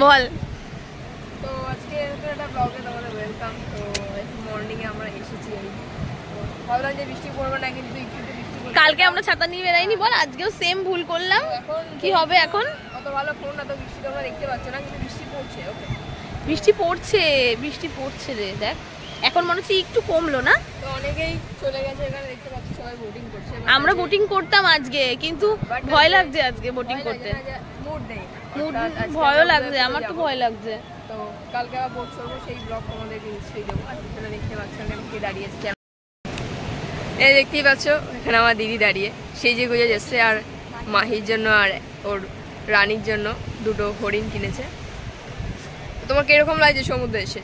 বল। তো আজকে একটা ব্লগে তোমাদের ওয়েলকাম। তো মর্নিংয়ে আমরা এসেছি, ভাবলাম যে বৃষ্টি পড়বে না, কিন্তু কালকে আমরা ছাতা নিয়ে বেরাইনি বল, আজকেও সেম ভুল করলাম। এখন কি হবে এখন? অত ভালো ফোন না, তো বৃষ্টি তোমরা দেখতে পাচ্ছ না, কিন্তু বৃষ্টি পড়ছে। ওকে, বৃষ্টি পড়ছে রে, দেখ এখন মনে হচ্ছে একটু কমলো না। তো অনেকেই চলে গেছে, এখানে দেখতে পাচ্ছ সবাই বোটিং করছে। আমরা বোটিং করতাম আজকে, কিন্তু ভয় লাগছে আজকে বোটিং করতে। মুড নেই, ভয়ও লাগছে, আমার তো ভয় লাগছে। তো কালকে আবার বোট চলবো, সেই ব্লগ তোমাদেরকে নিশ্চয়ই দেবো। আর এখানে দেখতে পাচ্ছ আমি কে দাঁড়িয়েছি, এই দেখতেই পাচ্ছ এখানে আমার দিদি দাঁড়িয়ে সেই যে গুজে যাচ্ছে, আর মাহির জন্য আর ওর রানীর জন্য দুটো হরিণ কিনেছে। তোমার কিরকম লাগছে সমুদ্রে এসে?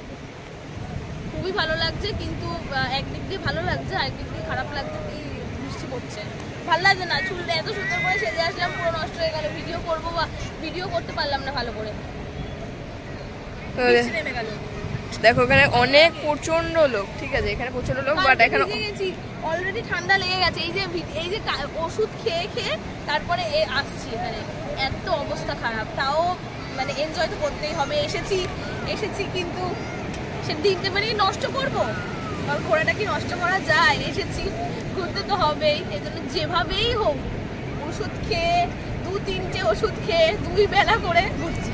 খুবই ভালো লাগছে, কিন্তু একদিক দিয়ে ভালো লাগছে, আরেকদিক দিয়ে খারাপ লাগছে। বৃষ্টি পড়ছে, ভালো লাগছে না। চুলটা এত সুন্দর করে সেজে আসলাম, পুরো নষ্ট হয়ে গেল। ভিডিও করবো বা ভিডিও করতে পারলাম না ভালো করে, নেমে গেল। দেখো এখানে অনেক প্রচন্ড লোক, ঠিক আছে এখানে প্রচন্ড লোক, বাট এখানে অলরেডি ঠান্ডা লেগে গেছে। এই যে ওষুধ খেয়ে খেয়ে তারপরে আসছি এখানে, এত অবস্থা খারাপ। তাও মানে এনজয় তো করতেই হবে। এসেছি কিন্তু সে দিনটা মানে নষ্ট করবো, কারণ ঘোরাটা কি নষ্ট করা যায়? এসেছি, ঘুরতে তো হবেই। এই জন্য যেভাবেই হোক ওষুধ খেয়ে, 2-3টে ওষুধ খেয়ে 2 বেলা করে ঘুরছি।